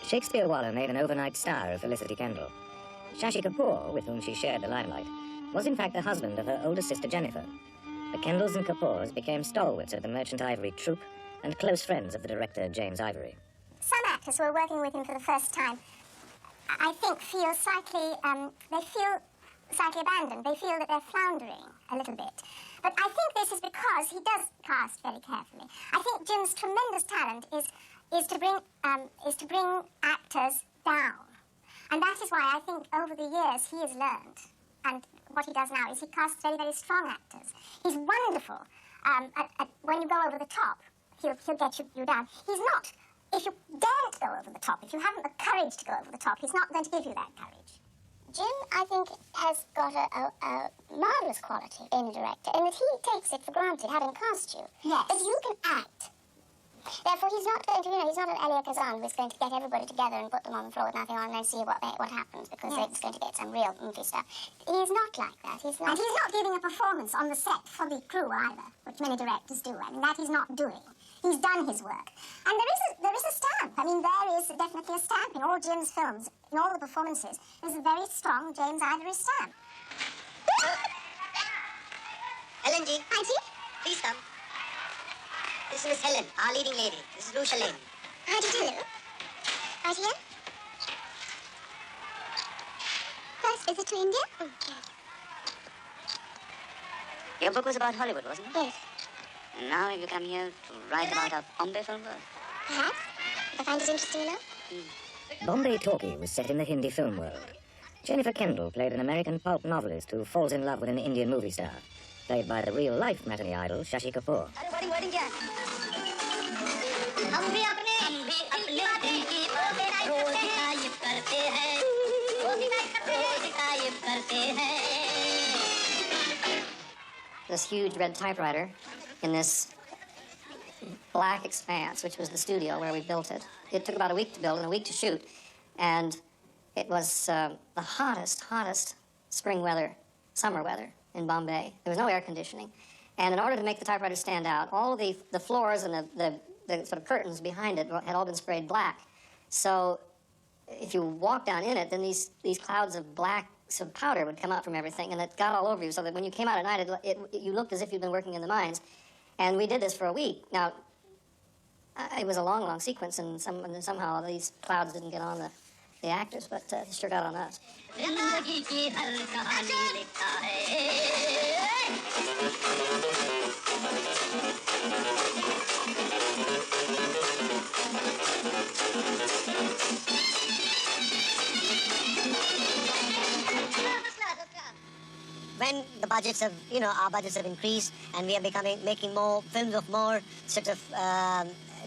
Shakespeare Waller made an overnight star of Felicity Kendall. Shashi Kapoor, with whom she shared the limelight, was in fact the husband of her older sister Jennifer. The Kendalls and Kapoors became stalwarts of the Merchant Ivory troupe and close friends of the director James Ivory. Some actors who are working with him for the first time, I think, feel slightly abandoned. They feel that they're floundering a little bit. But I think this is because he does cast very carefully. I think Jim's tremendous talent is to bring actors down. And that is why I think over the years he has learned, and what he does now is he casts very, very strong actors. He's wonderful. When you go over the top, he'll get you down. He's not. If you daren't go over the top, if you haven't the courage to go over the top, he's not going to give you that courage. Jim, I think, has got a marvellous quality in a director, in that he takes it for granted, having cast you, that you can act. Therefore, he's not going to, he's not an Elia Kazan who's going to get everybody together and put them on the floor with nothing on and then see what happens, because they're just going to get some real movie stuff. He's not like that. He's not. And he's not giving a performance on the set for the crew either, which many directors do. I mean, that he's not doing. He's done his work. And there is a stamp. I mean, there is definitely a stamp in all Jim's films, in all the performances. There's a very strong James Ivory stamp. Helen G. Auntie? Please come. This is Miss Helen, our leading lady. This is Lucia Lane. How do you do? Right here? First visit to India? Okay. Your book was about Hollywood, wasn't it? Yes. Now have you come here to write about a Bombay film world? Perhaps. If I find it interesting enough. Bombay Talkie was set in the Hindi film world. Jennifer Kendall played an American pulp novelist who falls in love with an Indian movie star, played by the real-life matinee idol Shashi Kapoor. This huge red typewriter in this black expanse, which was the studio where we built it. It took about a week to build and a week to shoot, and it was the hottest summer weather in Bombay. There was no air conditioning, and in order to make the typewriter stand out, all of the floors and the sort of curtains behind it had all been sprayed black. So if you walked down in it, then these clouds of black some powder would come out from everything, and it got all over you, so that when you came out at night, you looked as if you'd been working in the mines. And we did this for a week. Now, it was a long sequence, and somehow these clouds didn't get on the actors, but it sure got on us. When the budgets have, our budgets have increased and we are making more films of more sort of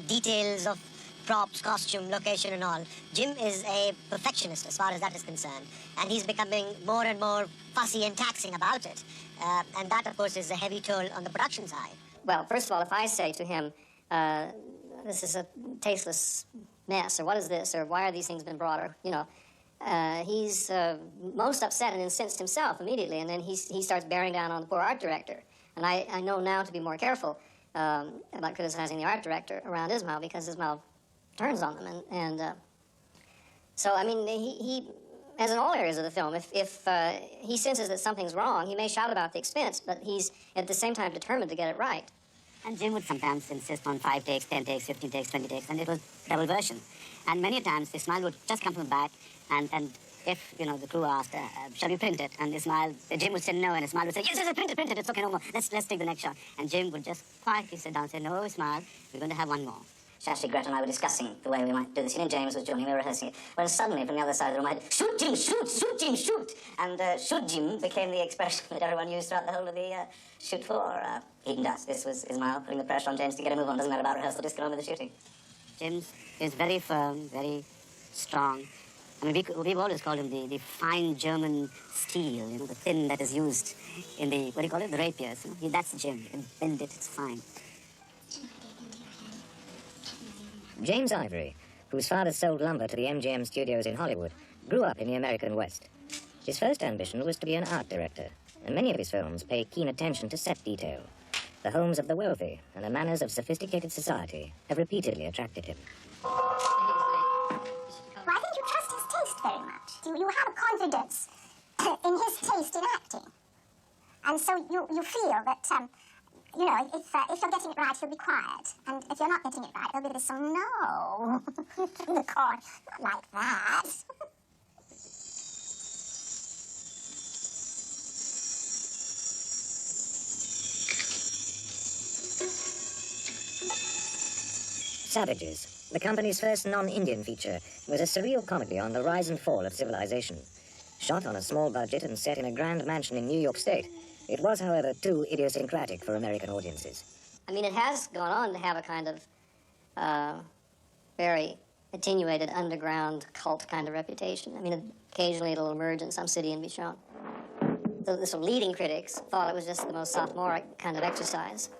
details of props, costume, location and all, Jim is a perfectionist as far as that is concerned. And he's becoming more and more fussy and taxing about it. And that, of course, is a heavy toll on the production side. Well, first of all, if I say to him, this is a tasteless mess, or what is this, or why are these things been brought, or, he's most upset and incensed himself immediately, and then he starts bearing down on the poor art director. And I know now to be more careful about criticizing the art director around Ismail, because Ismail turns on them. So, I mean, he as in all areas of the film, if he senses that something's wrong, he may shout about the expense, but he's at the same time determined to get it right. And Jim would sometimes insist on 5 takes, 10 takes, 15 takes, 20 takes, and it was double version. And many times Ismail would just come from the back, and if, the crew asked, shall we print it? And Jim would say no, and Ismail would say, yes, print it, it's okay, no more. Let's take the next shot. And Jim would just quietly sit down and say, no, Ismail, we're going to have one more. Shashi, Greta and I were discussing the way we might do this. James was joining, we were rehearsing it. When suddenly, from the other side of the room, I had, shoot, Jim, shoot, Jim, shoot! And shoot, Jim became the expression that everyone used throughout the whole of the shoot for Eaton Dust. This was Ismail putting the pressure on James to get a move on. Doesn't matter about rehearsal, just get on with the shooting. James is very firm, very strong. I mean, we've always called him the fine German steel, the thin that is used in the, the rapiers. That's Jim. You can bend it, it's fine. James Ivory, whose father sold lumber to the MGM studios in Hollywood, grew up in the American West. His first ambition was to be an art director, and many of his films pay keen attention to set detail. The homes of the wealthy and the manners of sophisticated society have repeatedly attracted him. you have a confidence in his taste in acting. And so you feel that, you know, if you're getting it right, he'll be quiet. And if you're not getting it right, there'll be this song, no, from the chord, not like that. Savages, the company's first non-Indian feature, was a surreal comedy on the rise and fall of civilization. Shot on a small budget and set in a grand mansion in New York State, it was, however, too idiosyncratic for American audiences. I mean, it has gone on to have a kind of very attenuated underground cult kind of reputation. I mean, occasionally it'll emerge in some city and be shown. The sort of leading critics thought it was just the most sophomoric kind of exercise,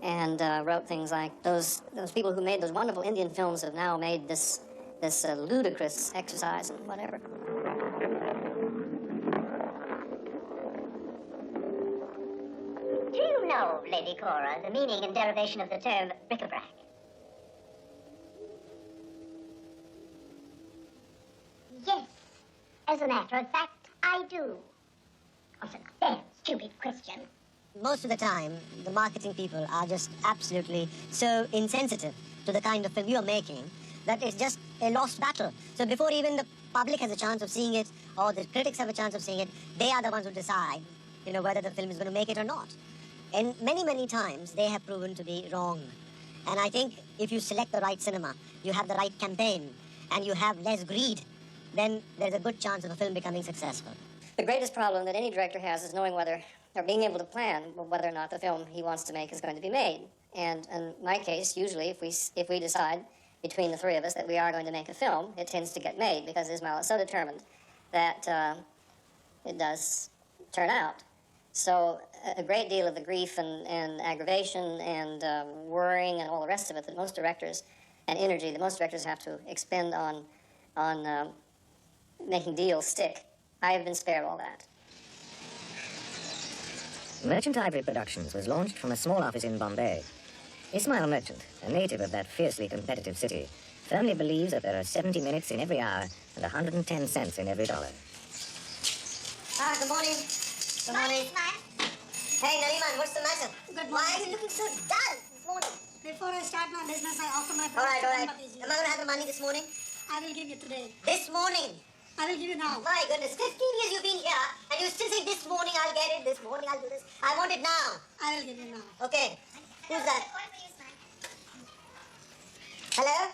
and wrote things like those people who made those wonderful Indian films have now made this ludicrous exercise and whatever. Do you know, Lady Cora, the meaning and derivation of the term bric-a-brac? Yes. As a matter of fact, I do. What a damn stupid question. Most of the time, the marketing people are just absolutely so insensitive to the kind of film you're making that it's just a lost battle. So before even the public has a chance of seeing it, or the critics have a chance of seeing it, they are the ones who decide, you know, whether the film is going to make it or not. And many, many times, they have proven to be wrong. And I think if you select the right cinema, you have the right campaign, and you have less greed, then there's a good chance of a film becoming successful. The greatest problem that any director has is knowing whether, or being able to plan whether or not the film he wants to make is going to be made. And in my case, usually, if we decide between the three of us that we are going to make a film, it tends to get made because Ismail is so determined that it does turn out. So a great deal of the grief and aggravation and worrying and all the rest of it that most directors, and energy that most directors have to expend on making deals stick, I have been spared all that. Merchant Ivory Productions was launched from a small office in Bombay. Ismail Merchant, a native of that fiercely competitive city, firmly believes that there are 70 minutes in every hour and 110 cents in every dollar. Good morning. Good morning. Hey, Nariman, what's the matter? Good morning. Why are you looking so dull this morning? Before I start my business, I offer my All right. Am I going to have the money this morning? I will give you today. This morning? I will give you now. My goodness, 15 years you've been here, and you still say this morning I'll get it, this morning I'll do this. I want it now. I will give you now. Okay. Who's that? Hello?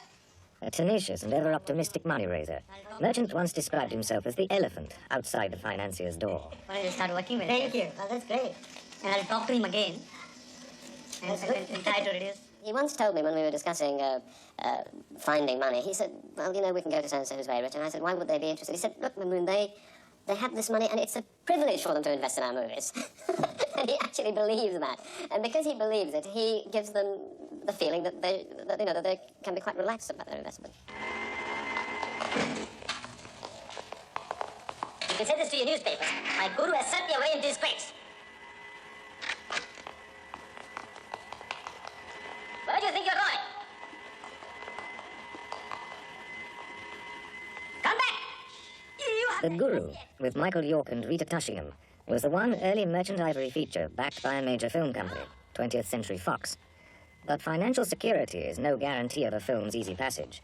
A tenacious and ever-optimistic money raiser, Merchant once described himself as the elephant outside the financier's door. Well, I'll start working with Thank him. you. Well, that's great. And I'll talk to him again. That's good. And try to reduce. He once told me when we were discussing finding money, he said, well, you know, we can go to so-and-so who's very rich. And I said, why would they be interested? He said, look, Mamoon, they have this money and it's a privilege for them to invest in our movies. And he actually believes that. And because he believes it, he gives them the feeling that they can be quite relaxed about their investment. You can send this to your newspapers. My guru has sent me away in disgrace. Where do you think you're going? Come back! You have The Guru, with Michael York and Rita Tushingham, was the one early Merchant Ivory feature backed by a major film company, 20th Century Fox. But financial security is no guarantee of a film's easy passage.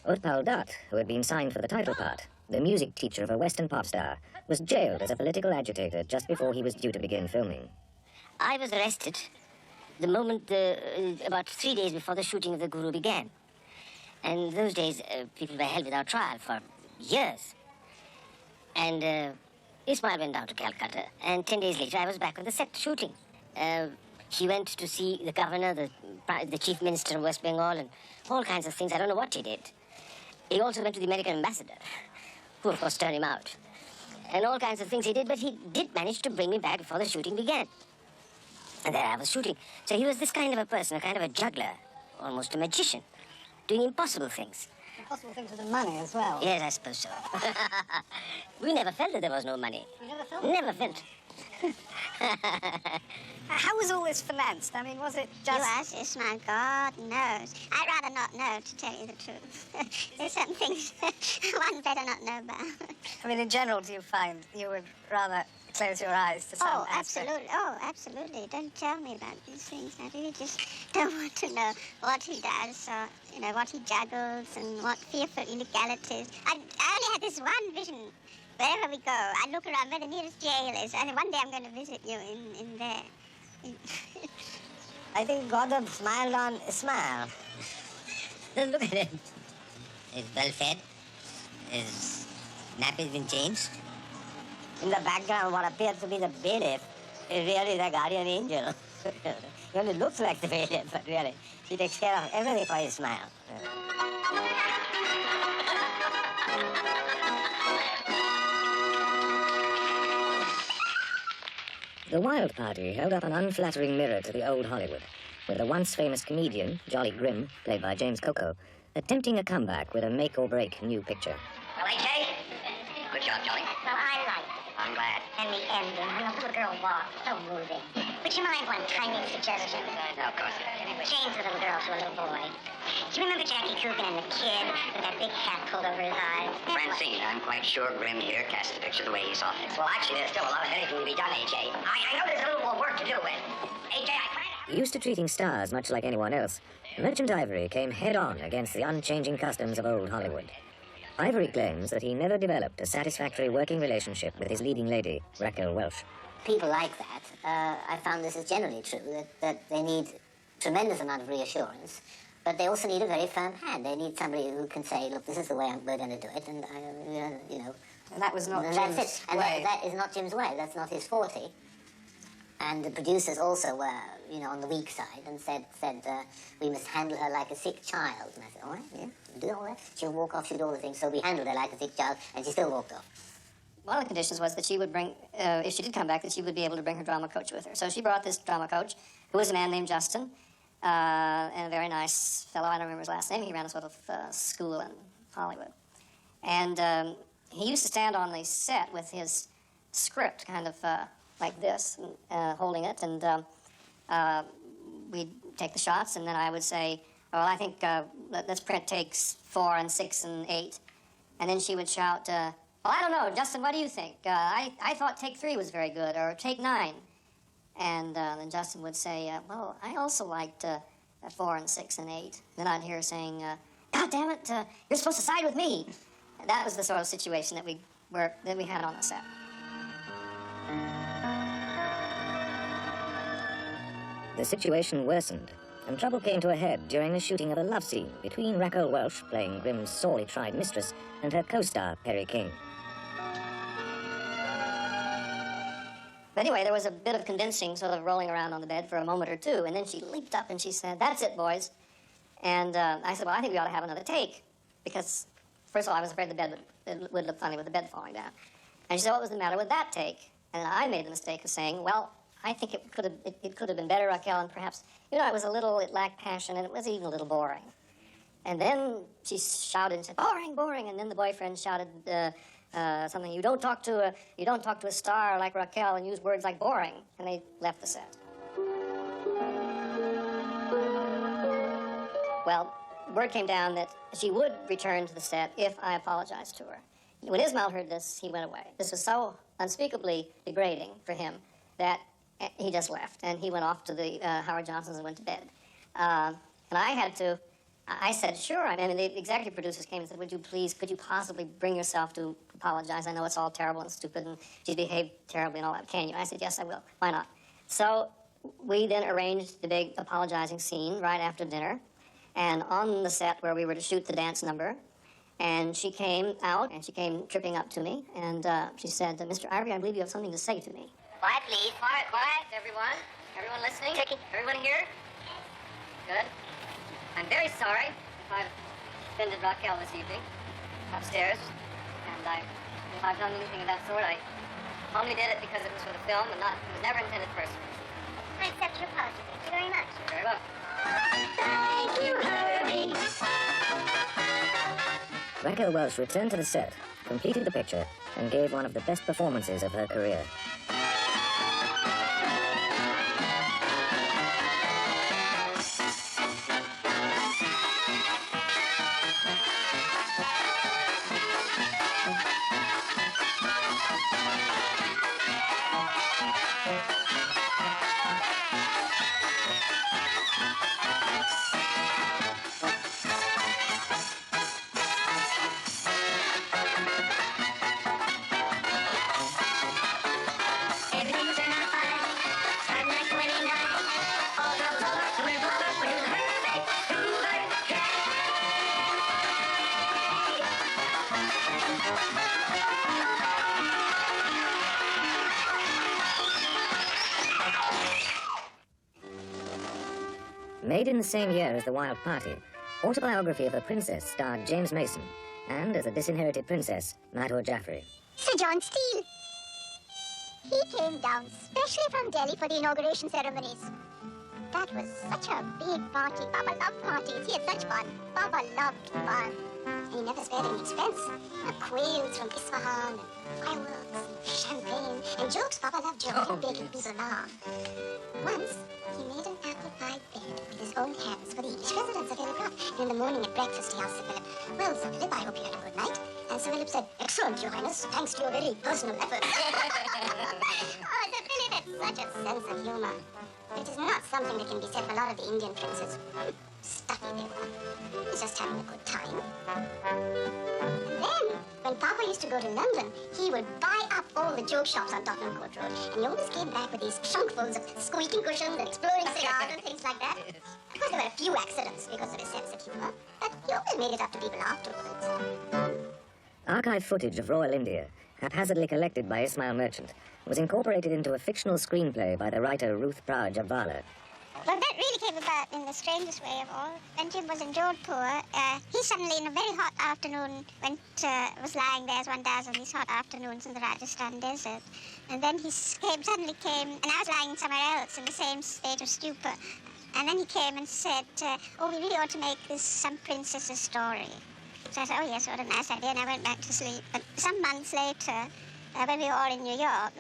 Utpal Dutt, who had been signed for the title part, the music teacher of a Western pop star, was jailed as a political agitator just before he was due to begin filming. I was arrested the moment, about 3 days before the shooting of The Guru began. And those days, people were held without trial for years. And Ismail went down to Calcutta, and 10 days later, I was back on the set shooting. He went to see the governor, the chief minister of West Bengal, and all kinds of things. I don't know what he did. He also went to the American ambassador, who, of course, turned him out. And all kinds of things he did, but he did manage to bring me back before the shooting began. And there I was shooting. So he was this kind of a person, a kind of a juggler, almost a magician, doing impossible things. Impossible things with the money as well. Yes, I suppose so. We never felt that there was no money. You never felt Never felt. How was all this financed? I mean, was it just... You ask Ismail, God knows. I'd rather not know, to tell you the truth. There's some things one better not know about. I mean, in general, do you find you would rather close your eyes to some Oh, aspect? absolutely. Oh, absolutely. Don't tell me about these things. I really just don't want to know what he does or, what he juggles and what fearful illegalities. I only had this one vision. Wherever we go, I look around where the nearest jail is. I think one day I'm going to visit you in there. I think Gordon smiled on Ismail. Look at him. He's well fed. His nappy's been changed. In the background, what appears to be the bailiff is really the guardian angel. He only looks like the bailiff, but really, she takes care of everything for Ismail. The Wild Party held up an unflattering mirror to the old Hollywood, with the once famous comedian, Jolly Grim, played by James Coco, attempting a comeback with a make-or-break new picture. Well, AJ, good job, Jolly. Well, I liked it. I'm glad. And the ending, when the little girl walked, so moving. Would you mind one tiny suggestion? No, of course. Change the little girl to a little boy. Do you remember Jackie Coogan and the kid with that big hat pulled over his eyes? Francine, I'm quite sure Grim here cast the picture the way he saw it. Well, actually, there's still a lot of editing to be done, AJ. I know there's a little more work to do with. AJ, I tried. Used to treating stars much like anyone else, Merchant Ivory came head-on against the unchanging customs of old Hollywood. Ivory claims that he never developed a satisfactory working relationship with his leading lady, Raquel Welch. People like that. I found this is generally true, that they need tremendous amount of reassurance, but they also need a very firm hand. They need somebody who can say, look, this is the way we're going to do it, and, And that was not and Jim's that's it. And way. that is not Jim's way. That's not his forte. And the producers also were, on the weak side and said we must handle her like a sick child. And I said, all right, yeah, do all that. She'll walk off, she'll do all the things. So we handled her like a sick child, and she still walked off. One of the conditions was that she would bring, if she did come back, that she would be able to bring her drama coach with her. So she brought this drama coach, who was a man named Justin, and a very nice fellow. I don't remember his last name. He ran a sort of school in Hollywood. And he used to stand on the set with his script kind of like this, holding it, and we'd take the shots, and then I would say, well, I think let's print takes 4 and 6 and 8. And then she would shout, well, I don't know, Justin, what do you think? I thought take 3 was very good, or take 9. And then Justin would say, well, I also liked 4 and 6 and 8. Then I'd hear her saying, God damn it, you're supposed to side with me. And that was the sort of situation that we had on the set. The situation worsened, and trouble came to a head during the shooting of a love scene between Raquel Welch, playing Grimm's sorely tried mistress, and her co-star, Perry King. But anyway, there was a bit of convincing sort of rolling around on the bed for a moment or two, and then she leaped up and she said, that's it, boys. And I said, well, I think we ought to have another take, because, first of all, I was afraid the bed would look funny with the bed falling down. And she said, what was the matter with that take? And I made the mistake of saying, well, I think it could have been better, Raquel, and perhaps, it lacked passion, and it was even a little boring. And then she shouted and said, boring, boring, and then the boyfriend shouted something, you don't talk to a star like Raquel and use words like boring, and they left the set. Well, word came down that she would return to the set if I apologized to her. When Ismail heard this, he went away. This was so unspeakably degrading for him that he just left, and he went off to the Howard Johnsons and went to bed. And I said, sure. I mean, the executive producers came and said, could you possibly bring yourself to apologize? I know it's all terrible and stupid, and she's behaved terribly and all that. Can you? I said, yes, I will. Why not? So we then arranged the big apologizing scene right after dinner, and on the set where we were to shoot the dance number, and she came out, and she came tripping up to me, and she said, Mr. Ivory, I believe you have something to say to me. Quiet, please. Quiet, quiet, everyone. Everyone listening? Everyone here? Good. I'm very sorry if I've offended Raquel this evening upstairs. And if I've done anything of that sort, I only did it because it was for the film and it was never intended personally. I accept your apology. Thank you very much. You're very welcome. Thank you, Herbie. Raquel Welch returned to the set, completed the picture, and gave one of the best performances of her career. Made in the same year as The Wild Party, Autobiography of a Princess starred James Mason, and as a disinherited princess, Madhur Jaffrey. Sir John Steele. He came down specially from Delhi for the inauguration ceremonies. That was such a big party. Papa loved parties. He had such fun. Papa loved fun. He never spared any expense. Quails from Isfahan, and fireworks, and champagne, and jokes. Papa loved jokes, making people laugh. Once, he made an apple pie bed with his own hands for the English president, Sir Philip Roth. And in the morning at breakfast, he asked Sir Philip, "Well, Sir Philip, I hope you had a good night." And Sir Philip said, "Excellent, Your Highness, thanks to your very personal efforts." Oh, Sir Philip had such a sense of humor. It is not something that can be said for a lot of the Indian princes. Stuffy they were. He's just having a good time. And then, when Papa used to go to London, he would buy up all the joke shops on Tottenham Court Road, and he always came back with these trunkfuls of squeaking cushions and exploding cigars and things like that. Of course, there were a few accidents because of his sense of humor, but he always made it up to people afterwards. Archive footage of royal India, haphazardly collected by Ismail Merchant, was incorporated into a fictional screenplay by the writer Ruth Pryor Jabvala. Well, that really came about in the strangest way of all. When Jim was in Jodhpur, he suddenly, in a very hot afternoon, was lying there as one does on these hot afternoons in the Rajasthan desert. And then he suddenly came, and I was lying somewhere else in the same state of stupor. And then he came and said, "Oh, we really ought to make this some princess's story." So I said, "Oh, yes, what a nice idea," and I went back to sleep. But some months later, when we were all in New York,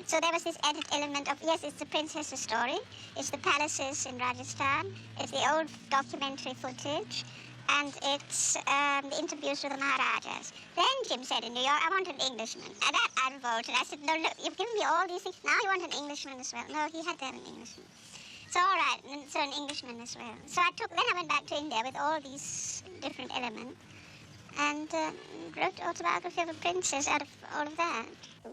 so there was this added element of, yes, it's the princess's story, it's the palaces in Rajasthan, it's the old documentary footage, and it's the interviews with the Maharajas. Then Jim said in New York, "I want an Englishman." And that I revolted. I said, "No, look, you've given me all these things, now you want an Englishman as well." No, he had to have an Englishman. So all right, and so an Englishman as well. So then I went back to India with all these different elements, and wrote Autobiography of a Princess out of all of that.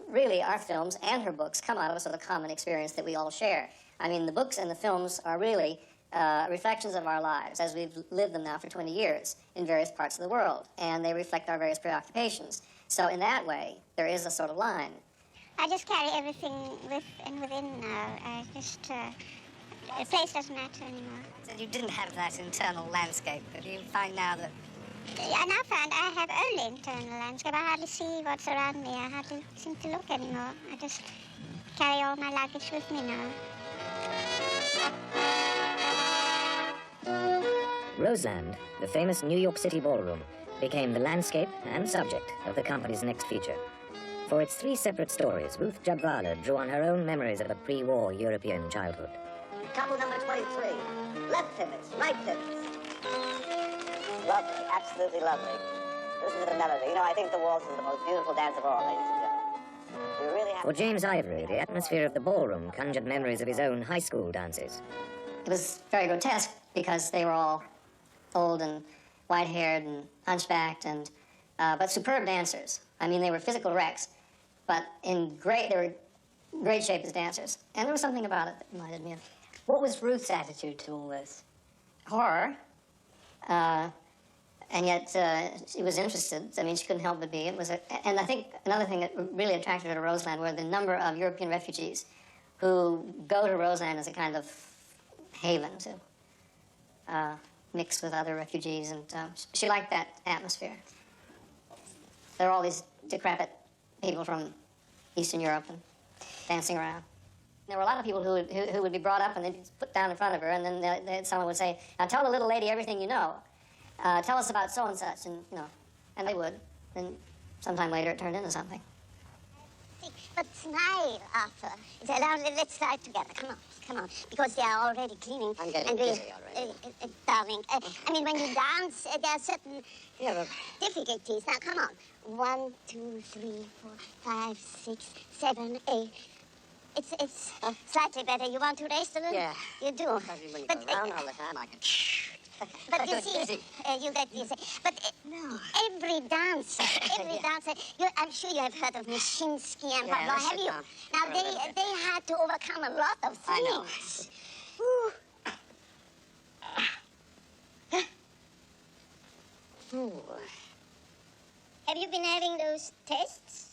Really, our films and her books come out of a sort of common experience that we all share. I mean, the books and the films are really reflections of our lives as we've lived them now for 20 years in various parts of the world, and they reflect our various preoccupations. So in that way, there is a sort of line. I just carry everything with and within now. I just, place doesn't matter anymore. So you didn't have that internal landscape, but you find now that... I now find I have only internal landscape. I hardly see what's around me. I hardly seem to look anymore. I just carry all my luggage with me now. Roseland, the famous New York City ballroom, became the landscape and subject of the company's next feature. For its 3 separate stories, Ruth Jabvala drew on her own memories of a pre-war European childhood. Couple number 23. Left pivots, right pivots. Lovely, absolutely lovely. This is the melody. You know, I think the waltz is the most beautiful dance of all, ladies and gentlemen. You really have... For James Ivory, the atmosphere of the ballroom conjured memories of his own high school dances. It was very grotesque because they were all old and white-haired and hunchbacked, and but superb dancers. I mean, they were physical wrecks, but they were in great shape as dancers. And there was something about it that reminded me of... What was Ruth's attitude to all this? horror, and yet she was interested. I mean, she couldn't help but be. And I think another thing that really attracted her to Roseland were the number of European refugees who go to Roseland as a kind of haven to mix with other refugees, and she liked that atmosphere. There are all these decrepit people from Eastern Europe and dancing around. There were a lot of people who would be brought up and they'd be put down in front of her, and then someone would say, "Now tell the little lady everything you know. Tell us about so and such," and and they would. And sometime later it turned into something. But smile, Arthur. Now, let's try it together. Come on, because they are already cleaning. I'm getting dizzy already. Darling, I mean, when you dance, there are certain difficulties. Now, come on. 1, 2, 3, 4, 5, 6, 7, 8. It's slightly better. You want to race a little? Yeah. You do. But around all the time, I can... But you see, you get dizzy. But every dancer, I'm sure you have heard of Nijinsky and blah, blah, have you? Now, they had to overcome a lot of things. Have you been having those tests?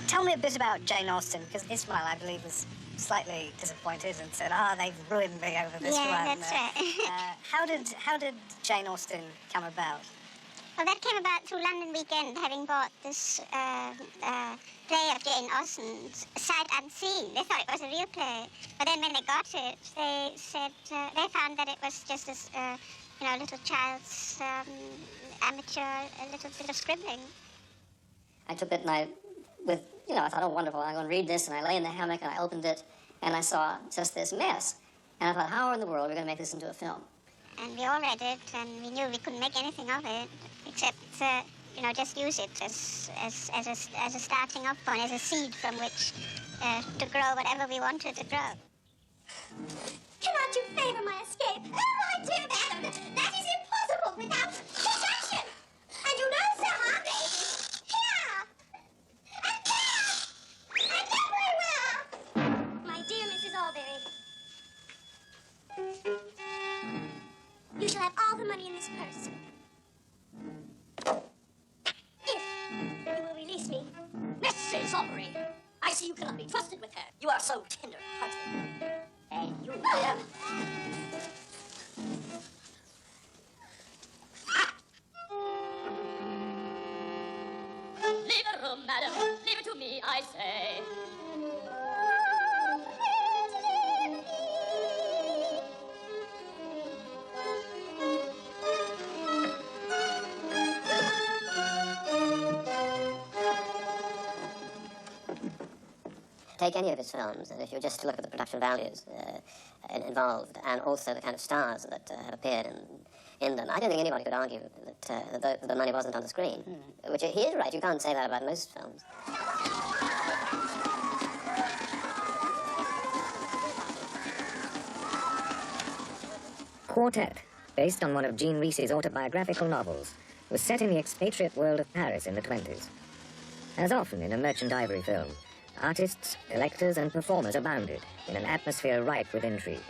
Tell me a bit about Jane Austen, because Ismail, I believe, was slightly disappointed and said, they've ruined me over this one. Yeah, that's right. How did Jane Austen come about? Well, that came about through London Weekend, having bought this play of Jane Austen's sight unseen. They thought it was a real play, but then when they got it, they said they found that it was just this, little child's amateur, a little bit of scribbling. I took it and I thought, oh, wonderful, I'm going to read this, and I lay in the hammock and I opened it and I saw just this mess. And I thought, how in the world are we going to make this into a film? And we all read it, and we knew we couldn't make anything of it, except, just use it as a starting off point, as a seed from which to grow whatever we wanted to grow. Cannot you favor my escape? Oh, my dear madam, that is impossible without protection. And you know, Sir Harvey is here, and there, and everywhere. My dear Mrs. Albury, you shall have all the money in this purse. If you will release me. Mrs. Aubrey, I see you cannot be trusted with her. You are so tender-hearted. And you, madam. Leave the room, madam. Leave it to me, I say. Take any of his films, and if you just look at the production values involved, and also the kind of stars that have appeared in them, I don't think anybody could argue that the money wasn't on the screen. Which he is right. You can't say that about most films. Quartet, based on one of Jean Rhys's autobiographical novels, was set in the expatriate world of Paris in the 20s. As often in a Merchant Ivory film, artists, collectors, and performers abounded in an atmosphere ripe with intrigue.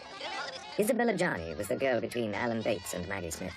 Isabella Gianni was the girl between Alan Bates and Maggie Smith.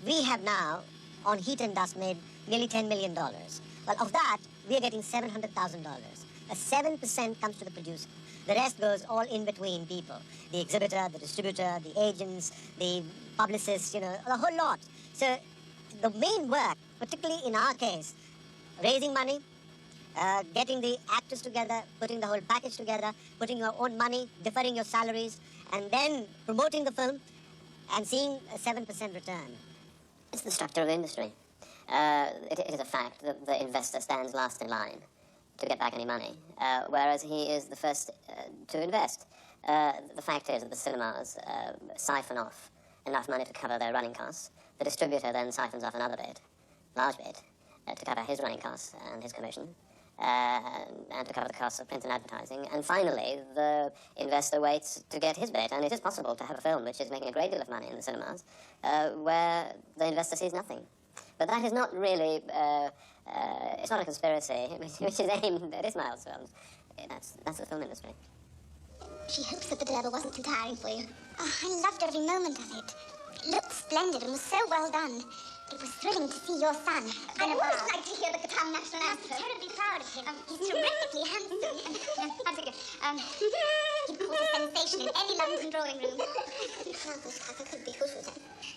We have now, on Heat and Dust, made nearly $10 million. Well, of that, we are getting $700,000. 7% comes to the producer. The rest goes all in between people. The exhibitor, the distributor, the agents, the publicists, the whole lot. So the main work, particularly in our case, raising money, getting the actors together, putting the whole package together, putting your own money, deferring your salaries, and then promoting the film and seeing a 7% return. It's the structure of the industry. It is a fact that the investor stands last in line to get back any money, whereas he is the first to invest. The fact is that the cinemas siphon off enough money to cover their running costs. The distributor then siphons off another bit, large bit, to cover his running costs and his commission, and to cover the costs of print and advertising. And finally, the investor waits to get his bit, and it is possible to have a film which is making a great deal of money in the cinemas, where the investor sees nothing. But that is not really, it's not a conspiracy, which is aimed at Ismail's films. That's the film industry. She hopes that the devil wasn't too tiring for you. Oh, I loved every moment of it. It looked splendid and was so well done. It was thrilling to see your son. I always like to hear the Qatar national anthem. I'm terribly proud of him. He's terrifically handsome. That's okay. He caused a sensation in any London drawing room.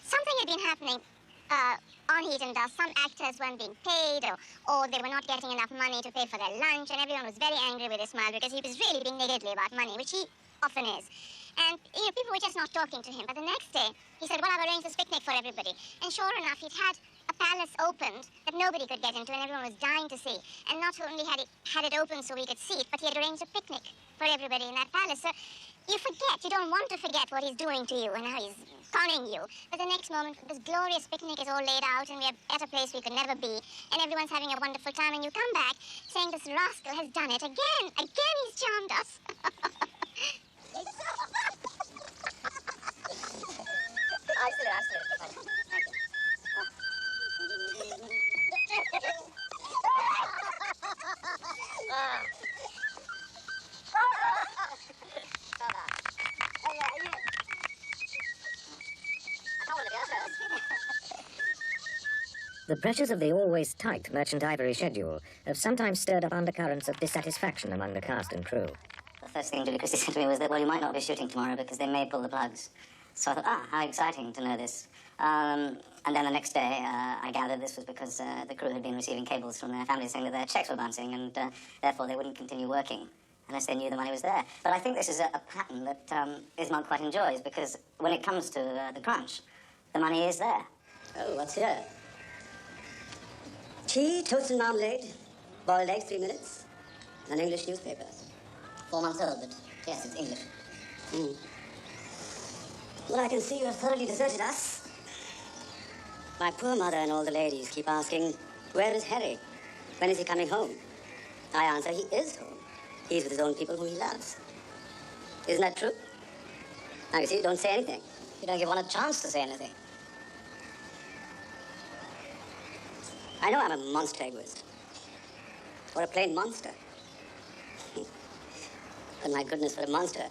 Something had been happening on Heat and Dust. Some actors weren't being paid, or they were not getting enough money to pay for their lunch, and everyone was very angry with Ismail because he was really being niggardly about money, which he often is. And, people were just not talking to him. But the next day, he said, well, I've arranged this picnic for everybody. And sure enough, he'd had a palace opened that nobody could get into and everyone was dying to see. And not only had it open so we could see it, but he had arranged a picnic for everybody in that palace. So you forget, you don't want to forget what he's doing to you and how he's conning you. But the next moment, this glorious picnic is all laid out and we're at a place we could never be, and everyone's having a wonderful time, and you come back saying this rascal has done it again. Again he's charmed us. The pressures of the always tight Merchant Ivory schedule have sometimes stirred up undercurrents of dissatisfaction among the cast and crew. The first thing Julie Christie said to me was that, well, you might not be shooting tomorrow because they may pull the plugs. So I thought, how exciting to know this. And then the next day, I gathered this was because the crew had been receiving cables from their families saying that their checks were bouncing and therefore they wouldn't continue working unless they knew the money was there. But I think this is a pattern that Ismail quite enjoys because when it comes to the crunch, the money is there. Oh, what's here? Tea, toast and marmalade, boiled eggs, 3 minutes, an English newspaper. 4 months old, but yes, it's English. Well, I can see you have thoroughly deserted us. My poor mother and all the ladies keep asking, where is Harry? When is he coming home? I answer, he is home. He's with his own people whom he loves. Isn't that true? Now, you see, you don't say anything. You don't give one a chance to say anything. I know I'm a monster egoist. Or a plain monster. But my goodness, for a monster,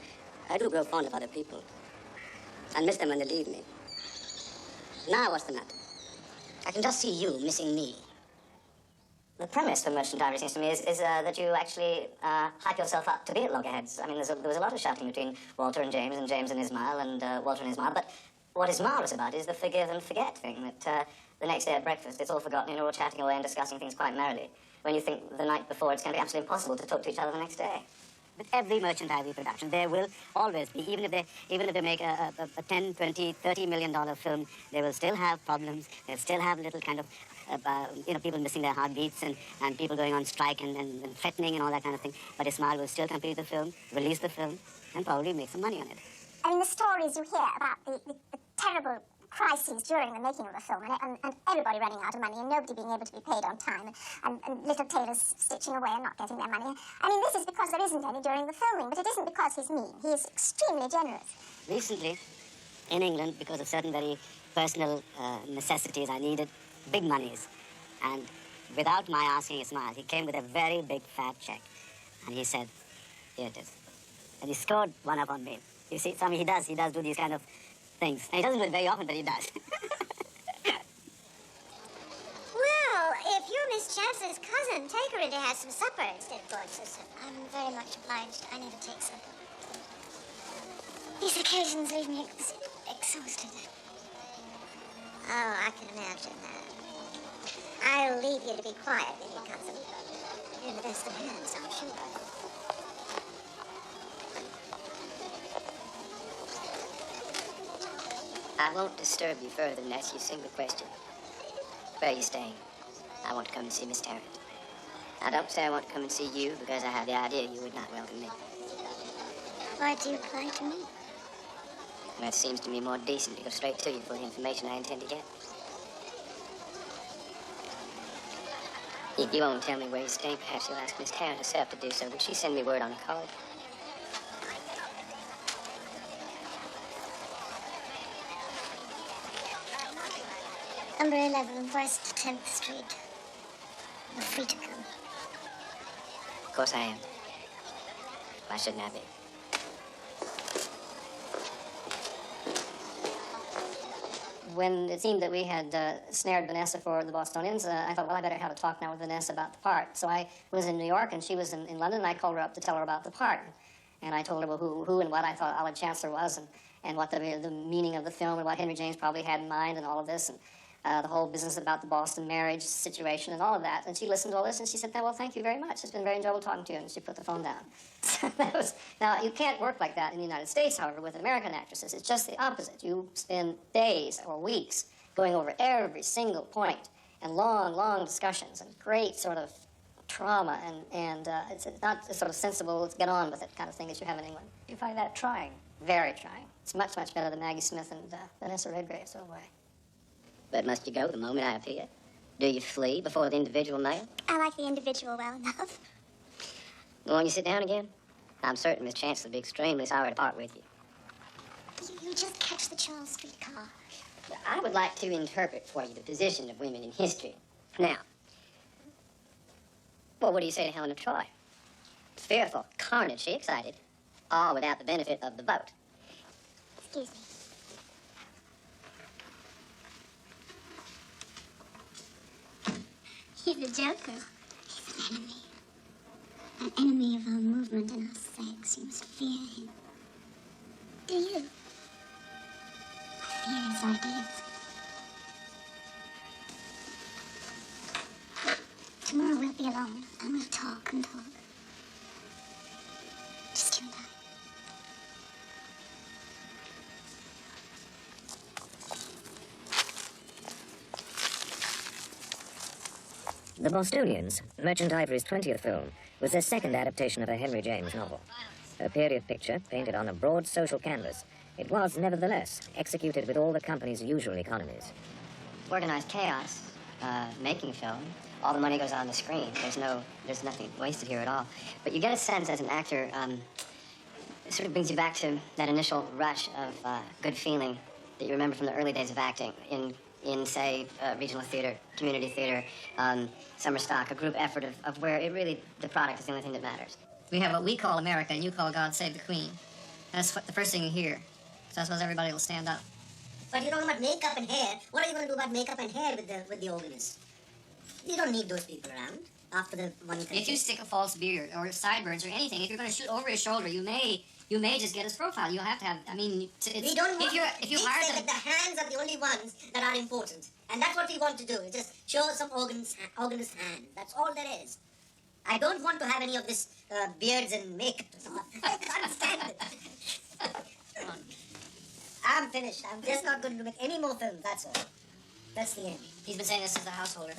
I do grow fond of other people. And miss them when they leave me. Now, what's the matter? I can just see you missing me. The premise for Merchant Ivory seems to me is that you actually hype yourself up to be at loggerheads. I mean, there was a lot of shouting between Walter and James and Ismail and Walter and Ismail. But what is marvellous about it is the forgive and forget thing, that the next day at breakfast it's all forgotten and you're all chatting away and discussing things quite merrily, when you think the night before it's going to be absolutely impossible to talk to each other the next day. With every Merchant Ivory production, there will always be, even if they make a 10, 20, $30 million film, they will still have problems. They'll still have little kind of, people missing their heartbeats and people going on strike and threatening and all that kind of thing. But Ismail will still complete the film, release the film, and probably make some money on it. I mean, the stories you hear about the terrible crises during the making of the film, and everybody running out of money and nobody being able to be paid on time, and little tailors stitching away and not getting their money. I mean, this is because there isn't any during the filming, but it isn't because he's mean. He is extremely generous. Recently, in England, because of certain very personal necessities, I needed big monies. And without my asking Ismail, he came with a very big fat check. And he said, here it is. And he scored one up on me. You see, I mean, he does do these kind of things. And he doesn't do it very often, but he does. Well, if you're Miss Chancellor's cousin, take her in to have some supper instead of going so soon. I'm very much obliged. I need to take some. These occasions leave me exhausted. Oh, I can imagine that. I'll leave you to be quiet when he comes in. You're in the best of hands, I'm sure. I won't disturb you further unless you single question. Where are you staying? I want to come and see Miss Tarrant. Now, don't say I want to come and see you, because I have the idea you would not welcome me. Why do you apply to me? Well, it seems to me more decent to go straight to you for the information I intend to get. If you won't tell me where you're staying, perhaps you'll ask Miss Tarrant herself to do so. Would she send me word on a card? Number 11, West 10th Street. You're free to come. Of course I am. Why shouldn't I be? When it seemed that we had snared Vanessa for the Bostonians, I thought, well, I better have a talk now with Vanessa about the part. So I was in New York, and she was in London, and I called her up to tell her about the part. And I told her, well, who and what I thought Aled Chancellor was, and what the meaning of the film, and what Henry James probably had in mind, and all of this, and the whole business about the Boston marriage situation and all of that. And she listened to all this, and she said, well, thank you very much. It's been very enjoyable talking to you. And she put the phone down. Now, you can't work like that in the United States, however, with American actresses. It's just the opposite. You spend days or weeks going over every single point and long, long discussions and great sort of trauma, and it's not the sort of sensible, let's get on with it kind of thing that you have in England. You find that trying? Very trying. It's much, much better than Maggie Smith and Vanessa Redgrave, so way. But must you go the moment I appear? Do you flee before the individual male? I like the individual well enough. Won't you sit down again? I'm certain Miss Chancellor will be extremely sorry to part with you. You just catch the Charles Street car. I would like to interpret for you the position of women in history. Now, well, what do you say to Helen of Troy? Fearful carnage she excited, all without the benefit of the vote. Excuse me. He's a joker. He's an enemy. An enemy of our movement and our sex. You must fear him. Do you? I fear his ideas. Tomorrow we'll be alone and we'll talk and talk. Just you and I. The Bostonians, Merchant Ivory's 20th film, was their second adaptation of a Henry James novel. A period picture painted on a broad social canvas, it was, nevertheless, executed with all the company's usual economies. Organized chaos, making a film. All the money goes on the screen. There's nothing wasted here at all. But you get a sense as an actor, it sort of brings you back to that initial rush of good feeling that you remember from the early days of acting in say, regional theater, community theater, summer stock, a group effort of where it really, the product is the only thing that matters. We have what we call America, and you call God Save the Queen. That's the first thing you hear. So I suppose everybody will stand up. But you're talking about makeup and hair. What are you going to do about makeup and hair with the organist? You don't need those people around after the one thing. If you stick a false beard or sideburns or anything, if you're going to shoot over his shoulder, you may just get his profile. You'll have to have. I mean, we don't want. If you hire say them, that the hands are the only ones that are important, and that's what we want to do. Is just show some organist hand. That's all there is. I don't want to have any of this beards and makeup. I can't stand it. I'm finished. I'm just not going to make any more films. That's all. That's the end. he's been saying this as a householder.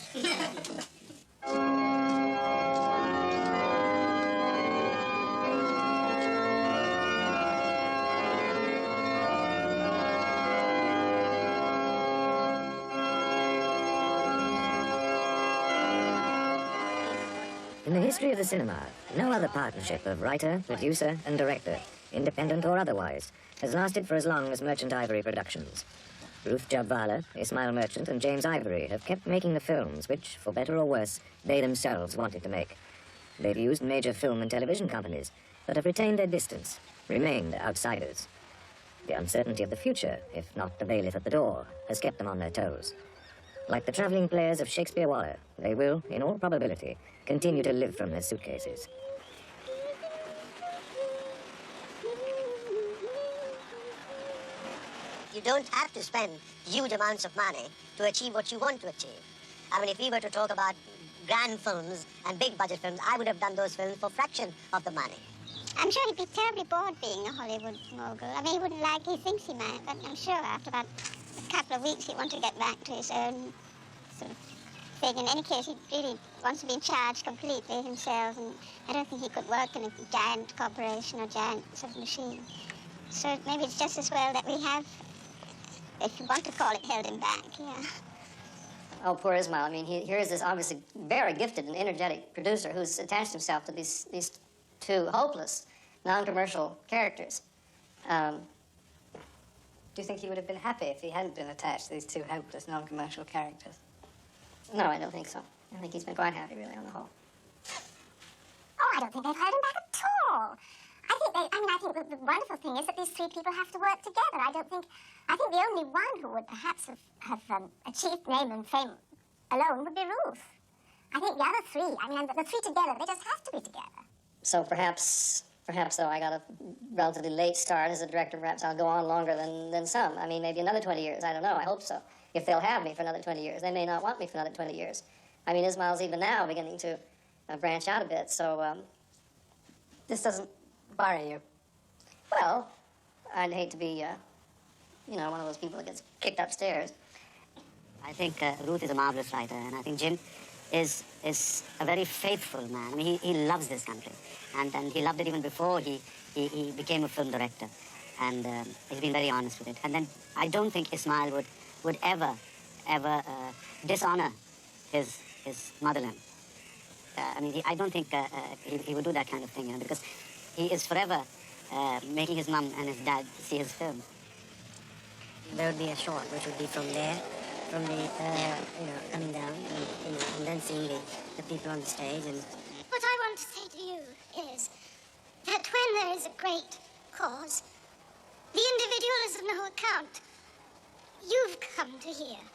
In the history of the cinema, no other partnership of writer, producer, and director, independent or otherwise, has lasted for as long as Merchant Ivory Productions. Ruth Jabvala, Ismail Merchant, and James Ivory have kept making the films which, for better or worse, they themselves wanted to make. They've used major film and television companies, but have retained their distance, remained outsiders. The uncertainty of the future, if not the bailiff at the door, has kept them on their toes. Like the travelling players of Shakespeare Waller, they will, in all probability, continue to live from their suitcases. You don't have to spend huge amounts of money to achieve what you want to achieve. I mean, if we were to talk about grand films and big budget films, I would have done those films for a fraction of the money. I'm sure he'd be terribly bored being a Hollywood mogul. I mean, he wouldn't like, he thinks he might, but I'm sure after about a couple of weeks he'd want to get back to his own sort of thing. In any case, he really wants to be in charge completely himself, and I don't think he could work in a giant corporation or giant sort of machine. So maybe it's just as well that we have, if you want to call it, held him back, yeah. Oh, poor Ismail. I mean, here is this obviously very gifted and energetic producer who's attached himself to these two hopeless, non-commercial characters. Do you think he would have been happy if he hadn't been attached to these two hopeless, non-commercial characters? No, I don't think so. I think he's been quite happy, really, on the whole. Oh, I don't think they've held him back at all. I think the wonderful thing is that these three people have to work together. I think the only one who would perhaps have achieved name and fame alone would be Ruth. I think the other three, the three together, they just have to be together. So perhaps though, I got a relatively late start as a director. Perhaps I'll go on longer than some. I mean, maybe another 20 years. I don't know. I hope so. If they'll have me for another 20 years. They may not want me for another 20 years. I mean, Ismail's even now beginning to branch out a bit, so... This doesn't worry you? Well, I'd hate to be, one of those people that gets kicked upstairs. I think Ruth is a marvelous writer, and I think Jim is a very faithful man. I mean, he loves this country, and he loved it even before he became a film director, and he's been very honest with it. And then I don't think Ismail would ever dishonor his motherland. I mean, I don't think he would do that kind of thing, because he is forever making his mum and his dad see his films. There would be a shot which would be from there, from the, coming down, and then seeing the people on the stage. And What I want to say to you is that when there is a great cause, the individual is of no account. You've come to here